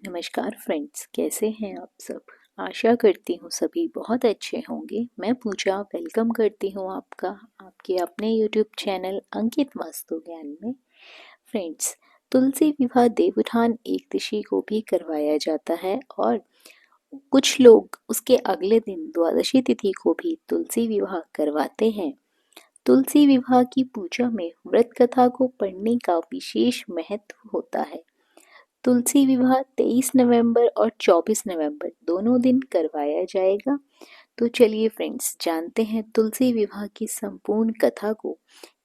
नमस्कार फ्रेंड्स, कैसे हैं आप सब। आशा करती हूँ सभी बहुत अच्छे होंगे। मैं पूजा वेलकम करती हूँ आपका आपके अपने यूट्यूब चैनल अंकित वास्तु ज्ञान में। फ्रेंड्स, तुलसी विवाह देवउठान एकदशी को भी करवाया जाता है और कुछ लोग उसके अगले दिन द्वादशी तिथि को भी तुलसी विवाह करवाते हैं। तुलसी विवाह की पूजा में व्रत कथा को पढ़ने का विशेष महत्व होता है। तुलसी विवाह 23 नवंबर और 24 नवंबर दोनों दिन करवाया जाएगा। तो चलिए फ्रेंड्स, जानते हैं तुलसी विवाह की संपूर्ण कथा को,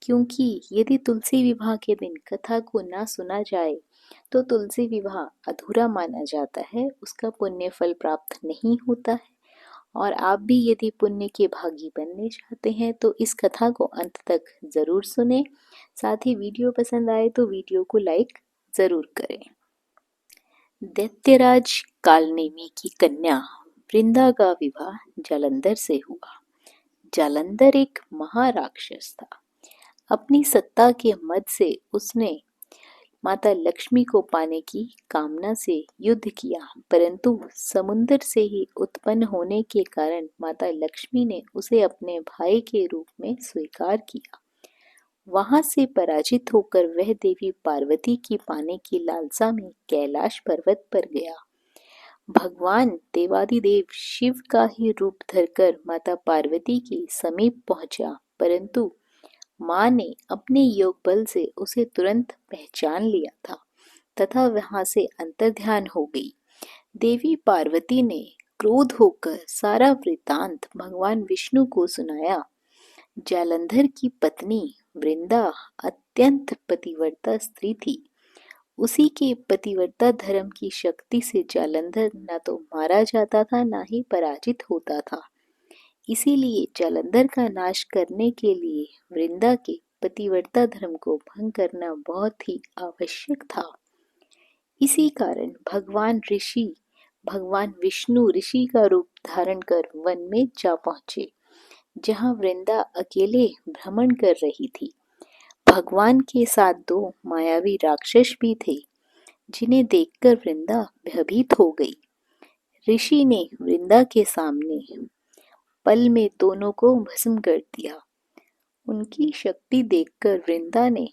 क्योंकि यदि तुलसी विवाह के दिन कथा को ना सुना जाए तो तुलसी विवाह अधूरा माना जाता है, उसका पुण्य फल प्राप्त नहीं होता है। और आप भी यदि पुण्य के भागी बनने चाहते हैं तो इस कथा को अंत तक ज़रूर सुने। साथ ही वीडियो पसंद आए तो वीडियो को लाइक ज़रूर करें। दैत्यराज कालनेमी की कन्या वृंदा का विवाह जालंधर से हुआ। जालंधर एक महाराक्षस था। अपनी सत्ता के मद से उसने माता लक्ष्मी को पाने की कामना से युद्ध किया, परंतु समुद्र से ही उत्पन्न होने के कारण माता लक्ष्मी ने उसे अपने भाई के रूप में स्वीकार किया। वहां से पराजित होकर वह देवी पार्वती की पाने की लालसा में कैलाश पर्वत पर गया। भगवान देवादिदेव शिव का ही रूप धरकर माता पार्वती के समीप पहुंचा, परंतु मां ने अपने योग बल से उसे तुरंत पहचान लिया था तथा वहां से अंतर्ध्यान हो गई। देवी पार्वती ने क्रोध होकर सारा वृत्तांत भगवान विष्णु को सुनाया। जालंधर की पत्नी वृंदा अत्यंत पतिव्रता स्त्री थी। उसी के पतिव्रता धर्म की शक्ति से जालंधर न तो मारा जाता था, न ही पराजित होता था। इसीलिए जालंधर का नाश करने के लिए वृंदा के पतिव्रता धर्म को भंग करना बहुत ही आवश्यक था। इसी कारण भगवान विष्णु ऋषि का रूप धारण कर वन में जा पहुंचे, जहां वृंदा अकेले भ्रमण कर रही थी। भगवान के साथ दो मायावी राक्षस भी थे, जिन्हें देखकर वृंदा भयभीत हो गई। ऋषि ने वृंदा के सामने पल में दोनों को भस्म कर दिया। उनकी शक्ति देखकर वृंदा ने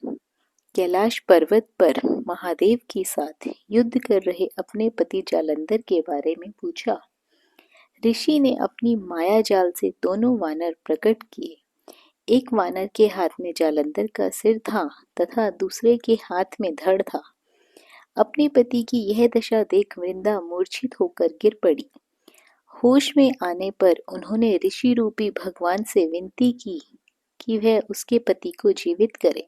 कैलाश पर्वत पर महादेव के साथ युद्ध कर रहे अपने पति जालंधर के बारे में पूछा। ऋषि ने अपनी माया जाल से दोनों वानर प्रकट किए। एक वानर के हाथ में जालंधर का सिर था तथा दूसरे के हाथ में धड़ था। अपने पति की यह दशा देख वृंदा मूर्छित होकर गिर पड़ी। होश में आने पर उन्होंने ऋषि रूपी भगवान से विनती की कि वह उसके पति को जीवित करे।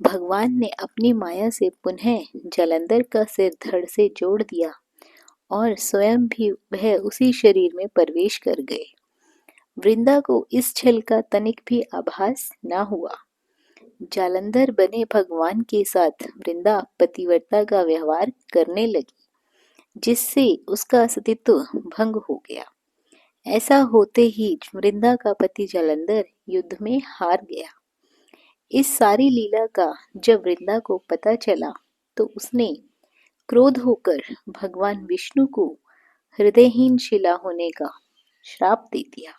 भगवान ने अपनी माया से पुनः जालंधर का सिर धड़ से जोड़ दिया और स्वयं भी वह उसी शरीर में प्रवेश कर गए। वृंदा को इस छल का तनिक भी आभास न हुआ। जालंधर बने भगवान के साथ वृंदा पतिव्रता का व्यवहार करने लगी, जिससे उसका अस्तित्व भंग हो गया। ऐसा होते ही वृंदा का पति जालंधर युद्ध में हार गया। इस सारी लीला का जब वृंदा को पता चला तो उसने क्रोध होकर भगवान विष्णु को हृदयहीन शिला होने का श्राप दे दिया।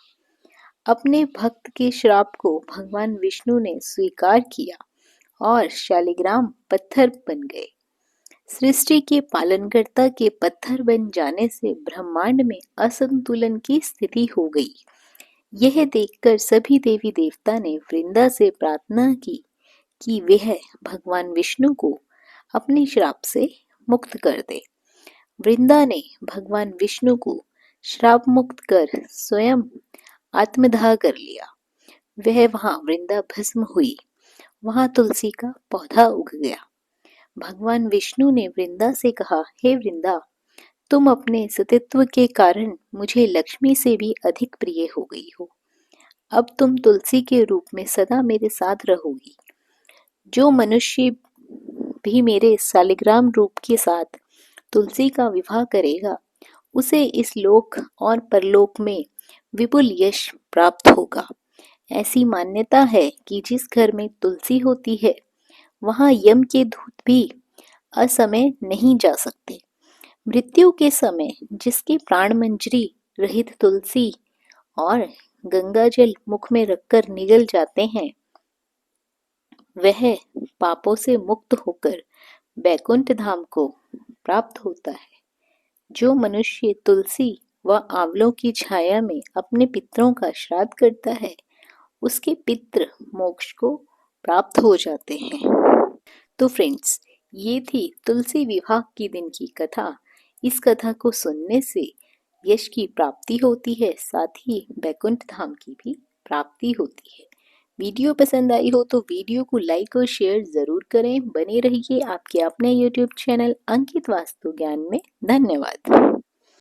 अपने भक्त के श्राप को भगवान विष्णु ने स्वीकार किया और शालिग्राम पत्थर बन गए। सृष्टि के पालनकर्ता के पत्थर बन जाने से ब्रह्मांड में असंतुलन की स्थिति हो गई। यह देखकर सभी देवी देवता ने वृंदा से प्रार्थना की कि वह भगवान विष्णु को अपने श्राप से मुक्त कर दे। वृंदा ने भगवान विष्णु को श्राप मुक्त कर स्वयं आत्मदाह कर लिया। वह वहां वृंदा भस्म हुई। वहां तुलसी का पौधा उग गया। भगवान विष्णु ने वृंदा से कहा, हे वृंदा, तुम अपने सतीत्व के कारण मुझे लक्ष्मी से भी अधिक प्रिय हो गई हो। अब तुम तुलसी के रूप में सदा मेरे साथ रहोगी। जो मनुष्य भी मेरे शालिग्राम रूप के साथ तुलसी का विवाह करेगा, उसे इस लोक और परलोक में विपुल यश प्राप्त होगा। ऐसी मान्यता है कि जिस घर में तुलसी होती है, वहां यम के दूत भी असमय नहीं जा सकते। मृत्यु के समय जिसके प्राण मंजरी रहित तुलसी और गंगा जल मुख में रखकर निगल जाते हैं, वह पापों से मुक्त होकर बैकुंठ धाम को प्राप्त होता है। जो मनुष्य तुलसी व आंवलों की छाया में अपने पितरों का श्राद्ध करता है, उसके पितृ मोक्ष को प्राप्त हो जाते हैं। तो फ्रेंड्स, ये थी तुलसी विवाह के दिन की कथा। इस कथा को सुनने से यश की प्राप्ति होती है, साथ ही बैकुंठ धाम की भी प्राप्ति होती है। वीडियो पसंद आई हो तो वीडियो को लाइक और शेयर ज़रूर करें। बने रहिए आपके अपने YouTube चैनल अंकित वास्तु ज्ञान में। धन्यवाद।